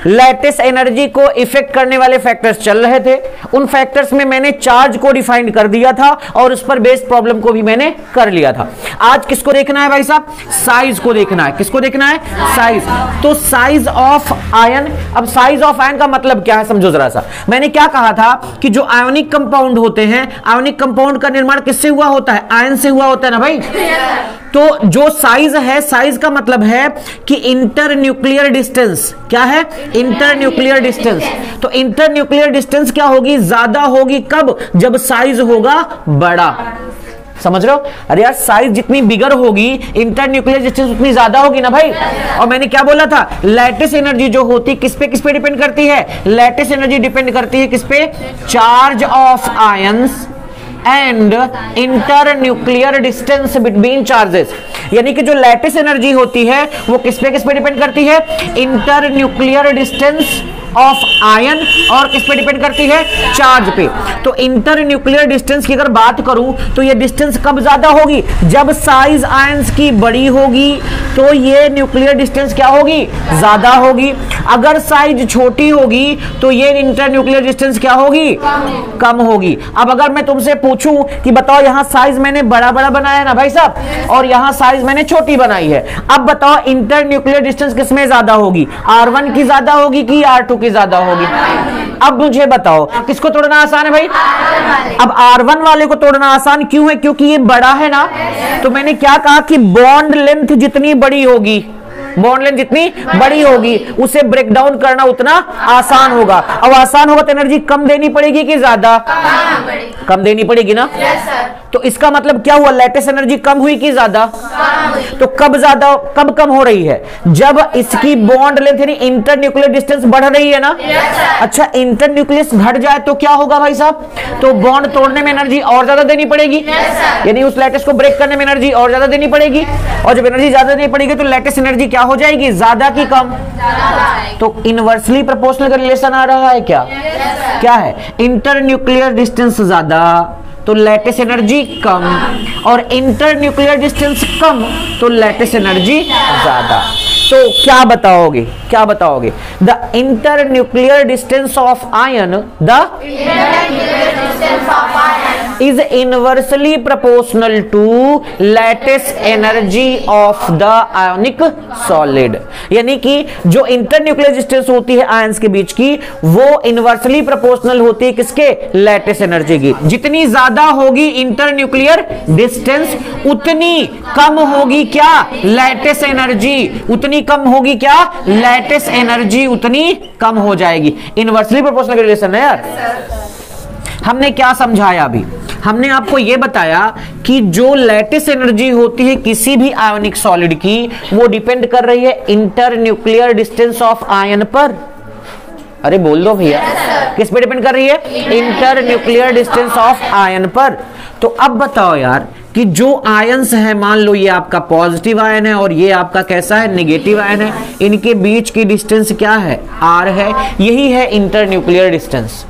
Lattice energy को effect करने वाले फैक्टर्स चल रहे थे, उन फैक्टर्स में मैंने चार्ज को डिफाइन कर दिया था और उस पर बेस्ड प्रॉब्लम को भी मैंने कर लिया था। आज किसको देखना है भाई साहब? साइज को देखना है। किसको देखना है? साइज। तो साइज ऑफ आयन, अब साइज ऑफ आयन का मतलब क्या है समझो जरा सा। मैंने क्या कहा था कि जो आयोनिक कंपाउंड होते हैं, आयोनिक कंपाउंड का निर्माण किससे हुआ होता है? आयन से हुआ होता है ना भाई। तो जो साइज है, साइज का मतलब है कि इंटर न्यूक्लियर डिस्टेंस। क्या है? Inter nuclear distance. तो इंटर न्यूक्लियर डिस्टेंस क्या होगी? ज्यादा होगी। कब? जब साइज होगा बड़ा। समझ रहे हो? अरे यार, साइज जितनी बिगर होगी, इंटर न्यूक्लियर डिस्टेंस उतनी ज्यादा होगी ना भाई। और मैंने क्या बोला था? लैटिस एनर्जी जो होती किस पे डिपेंड करती है? लैटिस एनर्जी डिपेंड करती है किस पे? Charge of ions and inter nuclear distance between charges. यानी कि जो लैटिस एनर्जी होती है वो किस पे डिपेंड करती है? Inter nuclear distance of ion, और किस पे डिपेंड करती है? चार्ज पे। तो इंटर न्यूक्लियर डिस्टेंस की अगर बात करूं तो ये डिस्टेंस कब ज्यादा होगी? जब साइज आयंस की बड़ी होगी तो ये न्यूक्लियर डिस्टेंस क्या होगी? ज्यादा होगी। अगर साइज छोटी होगी तो ये इंटर न्यूक्लियर डिस्टेंस क्या होगी? कम होगी। अब अगर मैं तुमसे पूछूं कि बताओ यहां साइज मैंने बड़ा बड़ा बनाया है ना भाई साहब, और यहां साइज मैंने छोटी बनाई है, अब बताओ इंटर न्यूक्लियर डिस्टेंस किसमें ज्यादा होगी? R1 की ज्यादा होगी कि R2 की ज्यादा होगी? अब मुझे बताओ किसको तोड़ना आसान है भाई? अब R1 वाले को तोड़ना आसान क्यों है? क्योंकि ये बड़ा है ना। तो मैंने क्या कहा कि बॉन्ड लेंथ जितनी बड़ी होगी, बॉन्ड लेंथ जितनी बड़ी होगी, उसे ब्रेक डाउन करना उतना आसान होगा। अब आसान होगा तो एनर्जी कम देनी पड़ेगी कि ज्यादा? कम देनी पड़ेगी ना। तो इसका मतलब क्या हुआ? लैटिस एनर्जी कम हुई कि ज्यादा? तो कब ज्यादा, कब कम हो रही है? जब इसकी बॉन्ड लेंथ यानी इंटर न्यूक्लियर डिस्टेंस बढ़ रही है ना। अच्छा, इंटर न्यूक्लियस घट जाए तो क्या होगा भाई साहब? तो बॉन्ड तोड़ने में एनर्जी और ज्यादा देनी पड़ेगी, यानी उस लैटिस को ब्रेक करने में एनर्जी और ज्यादा देनी पड़ेगी। और जब एनर्जी ज्यादा देनी पड़ेगी तो लैटिस एनर्जी क्या हो जाएगी? ज्यादा की कम? तो इनवर्सली प्रोपोर्शनल का रिलेशन आ रहा है क्या? क्या है? इंटर न्यूक्लियर डिस्टेंस ज्यादा तो लैटिस एनर्जी कम, और इंटर न्यूक्लियर डिस्टेंस कम तो लैटिस एनर्जी ज्यादा। तो क्या बताओगे? क्या बताओगे? The inter nuclear distance of ion, the is inversely proportional to lattice energy of the ionic solid। यानी कि जो इंटरन्यूक्लियर डिस्टेंस होती है आयंस के बीच की, वो इनवर्सली प्रोपोर्शनल होती है किसके? लैटिस एनर्जी की। जितनी ज्यादा होगी इंटरन्यूक्लियर डिस्टेंस, उतनी कम होगी क्या? Lattice energy. उतनी कम होगी क्या? लैटिस एनर्जी उतनी कम हो जाएगी। इनवर्सली प्रोपोर्शनल रिलेशन है यार। हमने क्या समझाया अभी? हमने आपको यह बताया कि जो लैटिस एनर्जी होती है किसी भी आयोनिक सॉलिड की, वो डिपेंड कर रही है inter nuclear distance of ion पर। अरे बोल दो भैया, किस पे डिपेंड कर रही है? Inter nuclear distance of ion पर। तो अब बताओ यार कि जो आयंस है, मान लो ये आपका पॉजिटिव आयन है और ये आपका कैसा है? नेगेटिव आयन है। इनके बीच की डिस्टेंस क्या है? R है। यही है इंटर न्यूक्लियर डिस्टेंस।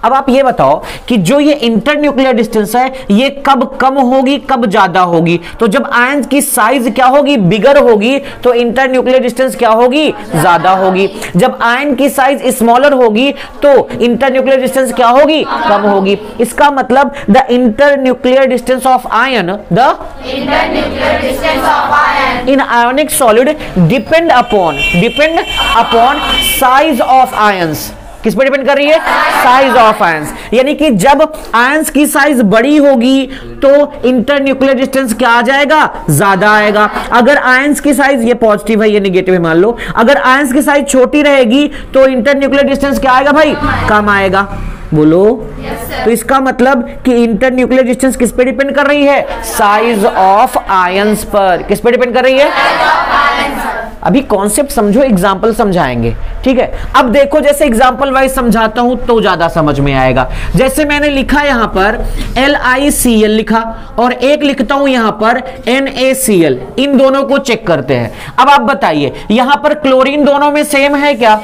अब आप ये बताओ कि जो ये इंटर न्यूक्लियर डिस्टेंस है, ये कब कम होगी, कब ज्यादा होगी? तो जब आयन की साइज क्या होगी? बिगर होगी, तो इंटर न्यूक्लियर डिस्टेंस क्या होगी? ज्यादा होगी। जब आयन की साइज स्मॉलर होगी तो इंटर न्यूक्लियर डिस्टेंस क्या होगी? कम होगी। इसका मतलब the inter nuclear distance of ion, the inter nuclear distance of ion in ionic solid depend upon size of ions. किस पे डिपेंड कर रही है? Size of ions. यानी कि जब आयंस की साइज बड़ी होगी तो इंटर न्यूक्लियर डिस्टेंस क्या आ जाएगा? ज्यादा आएगा। अगर आयंस की साइज, ये पॉजिटिव है ये नेगेटिव है मान लो, अगर आयंस की साइज छोटी रहेगी तो इंटर न्यूक्लियर डिस्टेंस क्या आएगा भाई? कम आएगा। बोलो। तो इसका मतलब कि इंटर न्यूक्लियर डिस्टेंस किस पे डिपेंड कर रही है? साइज ऑफ आयंस पर। किस पे डिपेंड कर रही है? अभी कॉन्सेप्ट समझो, एग्जांपल समझाएंगे, ठीक है। अब देखो जैसे एग्जांपल वाइज समझाता हूं तो ज्यादा समझ में आएगा। जैसे मैंने लिखा यहां पर LiCl लिखा और एक लिखता हूं यहां पर NaCl, इन दोनों को चेक करते हैं। अब आप बताइए यहां पर क्लोरीन दोनों में सेम है क्या?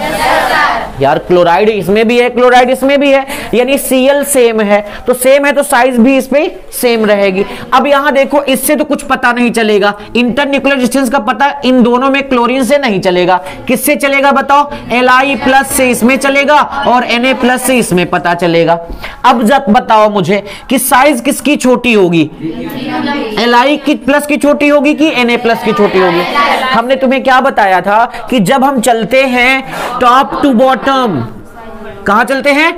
यार क्लोराइड इसमें भी है, क्लोराइड इसमें भी है, यानी Cl सेम है, तो सेम है तो साइज भी इस पे सेम रहेगी। अब यहां देखो इससे तो कुछ पता नहीं चलेगा, इंटरन्यूक्लियर डिस्टेंस का पता इन दोनों में क्लोरीन से नहीं चलेगा, किससे चलेगा बताओ? Li+ से इसमें चलेगा और Na+ से इसमें पता चलेगा। अब जब बताओ मुझे कि साइज किसकी छोटी होगी, Li+ की छोटी होगी कि Na+ की छोटी होगी? हमने तुम्हें क्या बताया था कि जब हम चलते हैं टॉप टू बॉटम, कहां चलते हैं?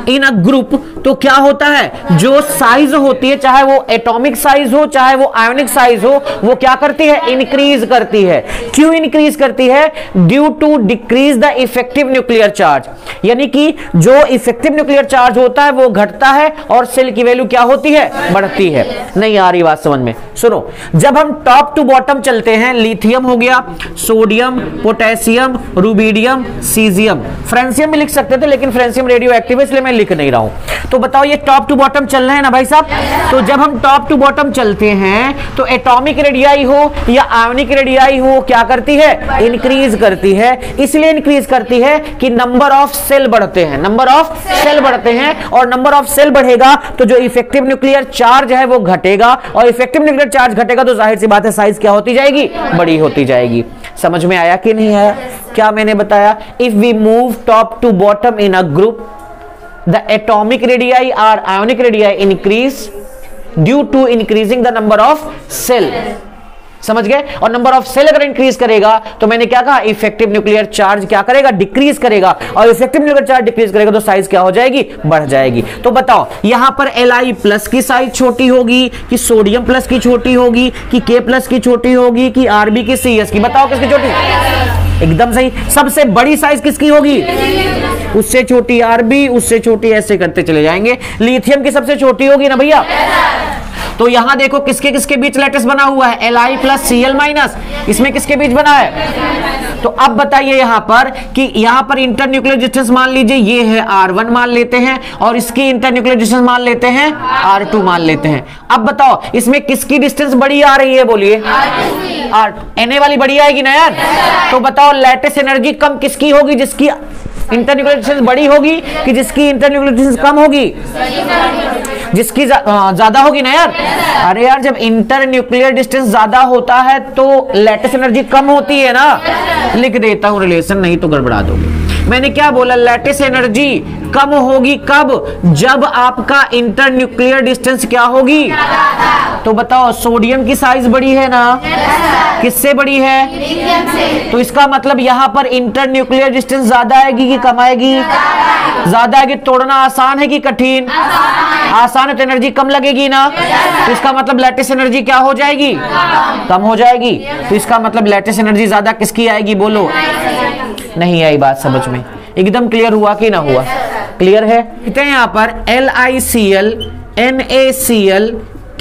इन अ ग्रुप, तो क्या होता है, जो साइज होती है चाहे वो एटॉमिक साइज हो चाहे वो आयोनिक साइज हो, वो क्या करती है? इंक्रीज करती है। क्यों इंक्रीज करती है? Due to decrease the effective nuclear charge, यानी कि जो इफेक्टिव न्यूक्लियर चार्ज होता है वो घटता है और सेल की वैल्यू क्या होती है? बढ़ती है। नहीं आ रही बात समझ में? सुनो, जब हम टॉप टू बॉटम चलते हैं, लिथियम हो गया, sodium, potassium, rubidium, caesium, francium में लिख सकते थे लेकिन फ्रांसियम रेडियो एक्टिव है इसलिए मैं लिख नहीं रहा हूं। तो बताओ ये टॉप टू बॉटम चल रहे हैं ना भाई साहब? तो जब हम टॉप टू बॉटम चलते हैं तो एटॉमिक रेडियाई हो या आयोनिक रेडियाई हो, क्या करती है? इंक्रीज करती है। इसलिए इंक्रीज करती है कि नंबर ऑफ सेल बढ़ते हैं, नंबर ऑफ सेल बढ़ते हैं, और नंबर ऑफ सेल बढ़ेगा तो जो इफेक्टिव न्यूक्लियर चार्ज है वो घटेगा, और इफेक्टिव न्यूक्लियर चार्ज घटेगा तो जाहिर सी बात है साइज क्या होती जाएगी? बड़ी होती जाएगी। समझ में आया कि नहीं आया? क्या मैंने बताया? If we move top to bottom in a group, the atomic radii और ionic radii increase due to increasing the number of shell. समझ गए? और नंबर ऑफ सेल अगर इंक्रीज करेगा तो मैंने क्या कहा? इफेक्टिव न्यूक्लियर चार्ज क्या करेगा? डिक्रीज करेगा, और इफेक्टिव न्यूक्लियर चार्ज डिक्रीज करेगा तो साइज क्या हो जाएगी? बढ़ जाएगी। तो बताओ यहां पर Li+ की साइज छोटी होगी कि सोडियम प्लस की छोटी होगी कि K+ की छोटी होगी कि Rb की CS की? बताओ किसकी छोटी? एकदम सही। सबसे बड़ी साइज किसकी होगी? उससे छोटी Rb, उससे छोटी, ऐसे करते चले जाएंगे। लिथियम की सबसे छोटी होगी ना भैया? तो यहां देखो किसके किसके बीच लैटिस बना हुआ है? Li+ Cl-, इसमें किसके बीच बना है? तो अब बताइए यहां पर कि यहां पर इंटरन्यूक्लियर डिस्टेंस मान लीजिए ये है R1 मान लेते हैं, और इसकी इंटरन्यूक्लियर डिस्टेंस मान लेते हैं R2 मान लेते हैं। अब बताओ इसमें किसकी डिस्टेंस बड़ी आ रही है? बोलिए। Na वाली बड़ी आएगी ना यार? तो बताओ लैटिस एनर्जी कम किसकी होगी? जिसकी इंटरन्यूक्लियर डिस्टेंस बड़ी होगी कि जिसकी इंटरन्यूक्लियर डिस्टेंस कम होगी? जिसकी ज्यादा होगी ना यार? अरे यार जब इंटरन्यूक्लियर डिस्टेंस ज्यादा होता है तो लैटिस एनर्जी कम होती है ना। लिख देता हूं रिलेशन, नहीं तो गड़बड़ा दोगे। मैंने क्या बोला? लैटिस एनर्जी कम होगी कब? जब आपका इंटरन्यूक्लियर डिस्टेंस क्या होगी? तो बताओ सोडियम की साइज बड़ी है ना? किससे बड़ी है? तो इसका मतलब यहां पर इंटरन्यूक्लियर डिस्टेंस ज्यादा आएगी कि कम आएगी? ज्यादा आएगी। तोड़ना आसान है कि कठिन? आसान है तो एनर्जी कम लगेगी ना। तो इसका मतलब लैटिस एनर्जी क्या हो जाएगी? कम हो जाएगी। तो इसका मतलब लैटिस एनर्जी ज्यादा किसकी आएगी? बोलो। नहीं आई बात समझ में? एकदम क्लियर हुआ कि ना हुआ? क्लियर है? कहते हैं यहां पर LiCl, NaCl,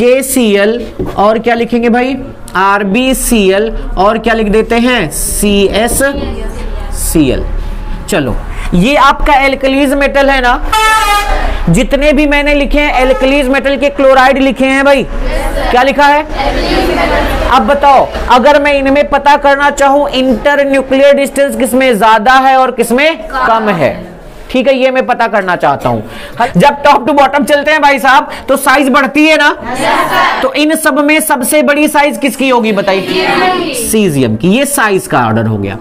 KCl, और क्या लिखेंगे भाई? RbCl, और क्या लिख देते हैं? CsCl। चलो ये आपका एल्कलीज मेटल है ना? जितने भी मैंने लिखे हैं एल्कलीज मेटल के क्लोराइड लिखे हैं भाई। क्या लिखा है? अब बताओ अगर मैं इनमें पता करना चाहूं इंटर न्यूक्लियर डिस्टेंस किसमें ज्यादा है और किसमें कम है, ठीक है, ये मैं पता करना चाहता हूं। जब टॉप टू बॉटम चलते हैं भाई साहब तो साइज बढ़ती है ना? तो इन सब में सबसे बड़ी साइज किसकी होगी बताइए? सीजियम की। ये साइज का ऑर्डर हो गया।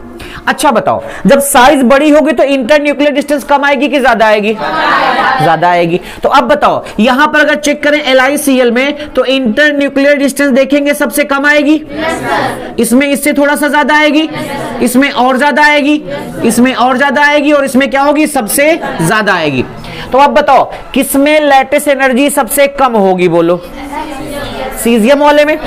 अच्छा बताओ जब साइज बड़ी होगी तो इंटर न्यूक्लियर डिस्टेंस कम आएगी कि ज्यादा आएगी? ज्यादा आएगी। तो अब बताओ यहां पर अगर चेक करें LiCl में तो इंटर न्यूक्लियर डिस्टेंस देखेंगे सबसे कम आएगी, इसमें इससे थोड़ा सा ज्यादा आएगी, इसमें और ज्यादा आएगी, इसमें और ज्यादा आएगी, और इसमें क्या होगी? सबसे ज्यादा आएगी। तो अब बताओ किसमें लैटिस एनर्जी सबसे कम होगी? बोलो। सीजियम वाले में।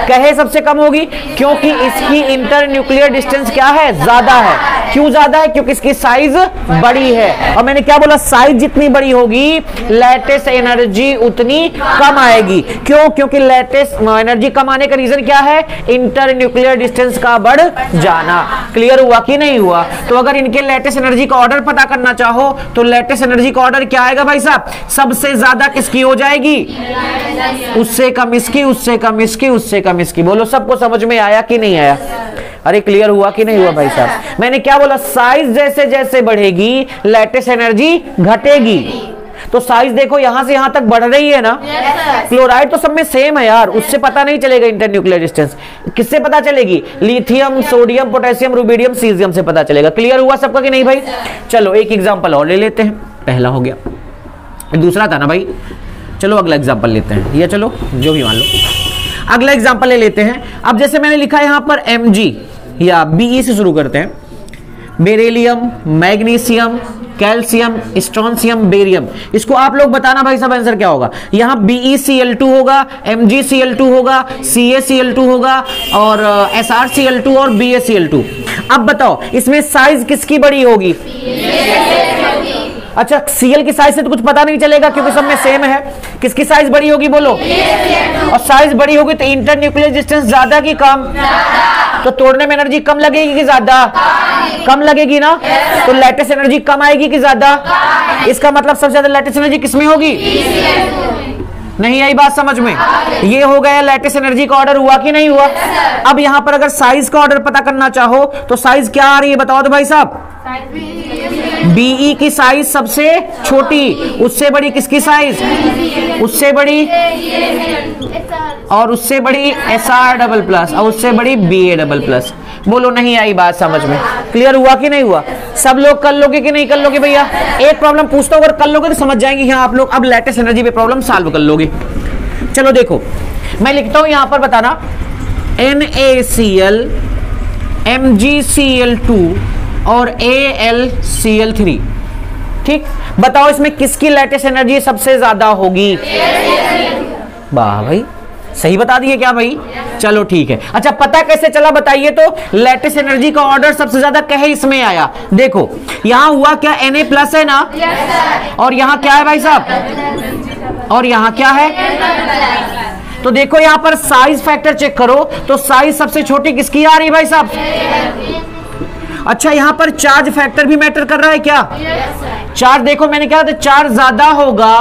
कहे सबसे कम होगी क्योंकि इसकी इंटर न्यूक्लियर डिस्टेंस क्या है? ज्यादा है। क्यों ज्यादा है? क्योंकि इसकी साइज बड़ी है। और मैंने क्या बोला? साइज जितनी बड़ी होगी लैटिस एनर्जी उतनी कम आएगी। क्यों? क्योंकि लैटिस एनर्जी कम आने का रीजन क्या है? इंटर न्यूक्लियर डिस्टेंस का बढ़ जाना। क्लियर हुआ कि नहीं हुआ? तो अगर इनके लैटिस एनर्जी का ऑर्डर पता करना चाहो तो लैटिस एनर्जी का ऑर्डर क्या आएगा भाई साहब? सबसे ज्यादा किसकी हो जाएगी? उससे कम इसकी, उससे कम इसकी, उससे कम इसकी। बोलो सबको समझ में आया कि नहीं आया? अरे क्लियर हुआ कि नहीं हुआ भाई साहब? मैंने क्या बोला, साइज जैसे जैसे बढ़ेगी लैटिस एनर्जी घटेगी। तो साइज देखो यहां से यहां तक बढ़ रही है ना। क्लोराइड तो सब में सेम है यार, उससे पता नहीं चलेगा इंटरन्यूक्लियर डिस्टेंस। किससे पता चलेगी? Lithium, sodium, potassium, rubidium, caesium से पता चलेगा। क्लियर हुआ सबका कि नहीं भाई? चलो एक एग्जांपल और ले लेते हैं। पहला हो गया, दूसरा था ना भाई। चलो अगला एग्जांपल लेते हैं, या चलो जो भी मान लो अगला एग्जांपल ले लेते हैं। अब जैसे मैंने लिखा है यहां पर Mg या Be से शुरू करते हैं। Beryllium, magnesium, calcium, strontium, barium. इसको आप लोग बताना भाई साहब आंसर क्या होगा। यहां BeCl2 होगा, MgCl2 होगा, CaCl2 होगा और SrCl2 और BaCl2। अब बताओ इसमें साइज किसकी बड़ी होगी? अच्छा, Cl की साइज से तो कुछ पता नहीं चलेगा क्योंकि सब में सेम है। किसकी साइज बड़ी होगी बोलो? और साइज बड़ी होगी तो इंटरन्यूक्लियर डिस्टेंस ज्यादा की कम? तो तोड़ने में एनर्जी कम लगेगी कि ज्यादा? कम लगेगी ना। तो लैटिस एनर्जी कम आएगी कि ज्यादा? इसका मतलब सबसे ज्यादा लैटिस एनर्जी किसमें होगी? नहीं आई बात समझ में? ये हो गया लैटिस एनर्जी का ऑर्डर, हुआ कि नहीं हुआ? अब यहां पर अगर साइज का ऑर्डर पता करना चाहो तो साइज क्या आ रही है बताओ तो भाई साहब? Be की साइज सबसे छोटी, उससे बड़ी किसकी साइज? उससे बड़ी और उससे बड़ी Sr डबल प्लस और उससे बड़ी Ba डबल प्लस। बोलो नहीं आई बात समझ में? क्लियर हुआ कि नहीं हुआ? सब लोग कर लोगे कि नहीं कर लोगे भैया? एक प्रॉब्लम पूछता हूं, अगर कर लोगे तो समझ जाएंगे यहाँ आप लोग। अब लैटिस एनर्जी पे प्रॉब्लम सॉल्व कर लोगे। चलो देखो मैं लिखता हूं यहां पर बताना NaCl, MgCl2 और AlCl3। ठीक, बताओ इसमें किसकी लैटिस एनर्जी सबसे ज्यादा होगी? वाह भाई, सही बता दिए क्या भाई? चलो ठीक है। अच्छा पता कैसे चला बताइए तो? लैटिस एनर्जी का ऑर्डर सबसे ज्यादा कहे इसमें आया। देखो यहां हुआ क्या, Na प्लस है ना, और यहां क्या है भाई साहब? और यहां क्या है? तो देखो यहां पर साइज फैक्टर चेक करो तो साइज सबसे छोटी किसकी आ रही है भाई साहब? अच्छा यहां पर चार्ज फैक्टर भी मैटर कर रहा है क्या? चार्ज देखो मैंने क्या, चार्ज ज्यादा होगा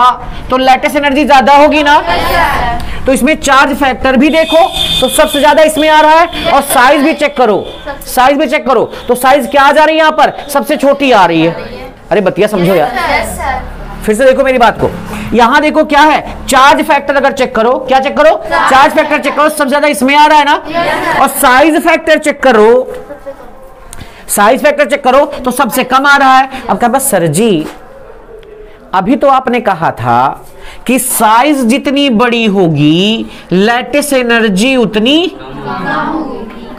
तो लैटिस एनर्जी ज्यादा होगी ना। तो इसमें चार्ज फैक्टर भी देखो तो सबसे ज्यादा इसमें आ रहा है, और साइज भी चेक करो, साइज भी चेक करो तो साइज क्या आ जा रही है यहां पर? सबसे छोटी आ रही है। अरे बतिया समझो यार, फिर से देखो मेरी बात को। यहां देखो क्या है, चार्ज फैक्टर अगर चेक करो, क्या चेक करो? चार्ज फैक्टर चेक करो, सबसे ज्यादा इसमें आ रहा है ना। और साइज फैक्टर चेक करो, साइज फैक्टर चेक करो तो सबसे कम आ रहा है। अब क्या बस सर जी अभी तो आपने कहा था कि साइज जितनी बड़ी होगी लैटिस एनर्जी उतनी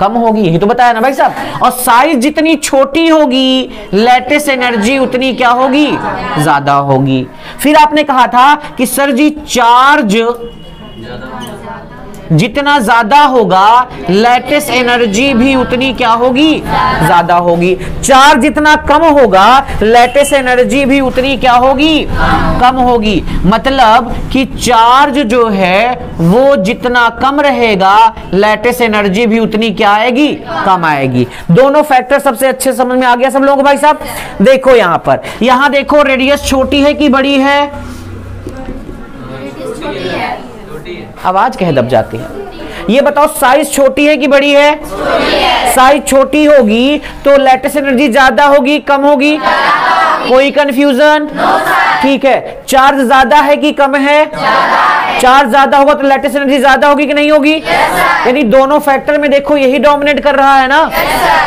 कम होगी, यही तो बताया ना भाई साहब। और साइज जितनी छोटी होगी लैटिस एनर्जी उतनी क्या होगी? ज्यादा होगी। फिर आपने कहा था कि सर जी चार्ज जितना ज्यादा होगा लैटिस एनर्जी भी उतनी क्या होगी? ज्यादा होगी। चार्ज जितना कम होगा लैटिस एनर्जी भी उतनी क्या होगी? कम होगी। मतलब कि चार्ज जो है वो जितना कम रहेगा लैटिस एनर्जी भी उतनी क्या आएगी? कम आएगी। दोनों फैक्टर सबसे अच्छे समझ में आ गया सब लोगों को भाई साहब? देखो यहां पर, यहां देखो रेडियस छोटी है कि बड़ी है? आवाज कह दब जाती है। ये बताओ साइज छोटी है कि बड़ी है? साइज छोटी होगी तो लैटिस एनर्जी ज्यादा होगी कम होगी? कोई कंफ्यूजन? ठीक है। चार्ज ज्यादा है कि कम है? चार्ज ज्यादा होगा तो लैटिस एनर्जी ज्यादा होगी कि नहीं होगी? यानी दोनों फैक्टर में देखो यही डोमिनेट कर रहा है ना।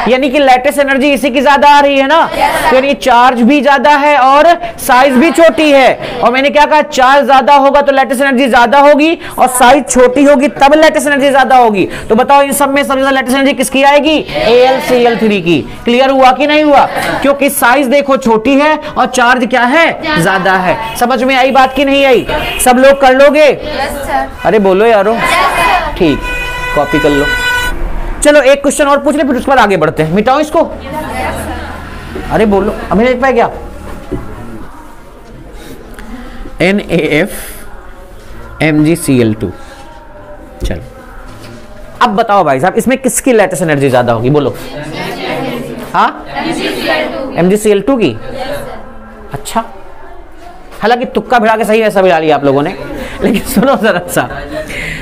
यानी कि लैटिस एनर्जी इसी की ज्यादा आ रही है ना। तो यानी चार्ज भी ज्यादा है और साइज भी छोटी है। और मैंने क्या कहा, चार्ज ज्यादा होगा तो लैटिस एनर्जी ज्यादा होगी और साइज छोटी होगी तब लैटिस एनर्जी ज्यादा होगी। तो बताओ इन सब में सबसे ज्यादा लैटिस एनर्जी किसकी आएगी? AlCl3 की। क्लियर हुआ कि नहीं हुआ? क्योंकि साइज देखो छोटी है और चार्ज क्या है? ज्यादा है। समझ में आई बात की नहीं आई? सब लोग कर लोगे? अरे बोलो यारो। ठीक, कॉपी कर लो। चलो एक क्वेश्चन और पूछ ले फिर उसके बाद आगे बढ़ते हैं। मिटाओ इसको। अरे बोलो, अभी नहीं पाया क्या? NaF MgCl2। चलो अब बताओ भाई साहब इसमें किसकी लैटिस एनर्जी ज्यादा होगी? बोलो। हाँ, MgCl2 की। अच्छा, हालांकि तुक्का भिड़ा के सही ऐसा भिड़ा लिया आप लोगों ने, लेकिन सुनो जरा सा।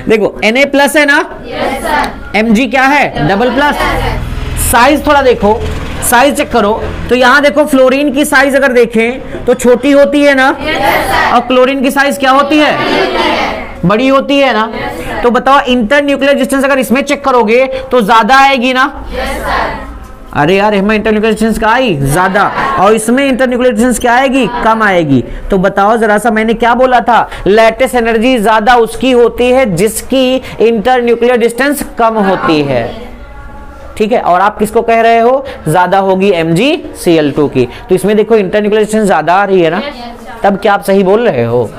देखो Na प्लस है ना, Mg क्या है? Double plus. साइज थोड़ा देखो, साइज चेक करो। तो यहां देखो फ्लोरीन की साइज अगर देखें तो छोटी होती है ना, और क्लोरीन की साइज क्या होती है, बड़ी होती है ना। तो बताओ इंटर न्यूक्लियर डिस्टेंस अगर इसमें चेक करोगे तो ज्यादा आएगी ना। अरे यार इसमें इंटर न्यूक्लियर डिस्टेंस क्या आई, ज्यादा, और इसमें इंटर न्यूक्लियर डिस्टेंस क्या आएगी, कम आएगी। तो बताओ जरा सा, मैंने क्या बोला था, लैटिस एनर्जी ज्यादा उसकी होती है जिसकी इंटर न्यूक्लियर डिस्टेंस कम होती है, ठीक है। और आप किसको कह रहे हो, ज्यादा होगी MgCl2 की। तो इसमें देखो इंटर न्यूक्लियर डिस्टेंस ज्यादा आ रही है ना, तब क्या आप सही बोल रहे हो।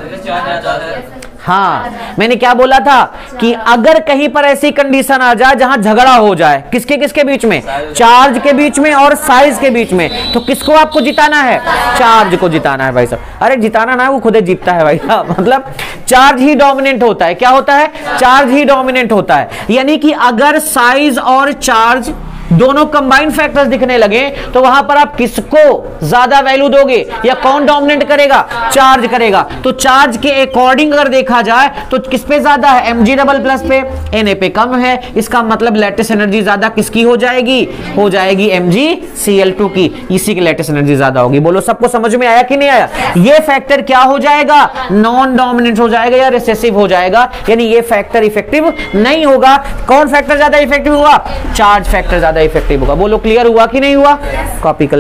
हाँ, मैंने क्या बोला था कि अगर कहीं पर ऐसी कंडीशन आ जाए जहां झगड़ा हो जाए, किसके किसके बीच में, चार्ज के बीच में और साइज के बीच में, तो किसको आपको जिताना है, चार्ज को जिताना है भाई साहब। अरे जिताना ना, वो खुद ही जीतता है भाई साहब, मतलब चार्ज ही डोमिनेंट होता है। क्या होता है, चार्ज ही डोमिनेंट होता है। यानी कि अगर साइज और चार्ज दोनों कंबाइंड फैक्टर्स दिखने लगे तो वहां पर आप किसको ज्यादा वैल्यू दोगे, या कौन डोमिनेट करेगा, चार्ज करेगा। तो चार्ज के अकॉर्डिंग अगर देखा जाए तो किस पे ज्यादा है, Mg++ पे, Na पे कम है। इसका मतलब लैटिस एनर्जी ज्यादा किसकी हो जाएगी, हो जाएगी MgCl2 की, इसी की लैटिस एनर्जी ज्यादा होगी। बोलो सबको समझ में आया कि नहीं आया। ये फैक्टर क्या हो जाएगा, नॉन डोमिनेंट हो जाएगा या रिसेसिव हो जाएगा, यानी ये फैक्टर इफेक्टिव नहीं होगा। कौन फैक्टर ज्यादा इफेक्टिव होगा, चार्ज फैक्टर ज्यादा इफेक्टिव होगा। बोलो क्लियर हुआ कि नहीं हुआ। कॉपी कर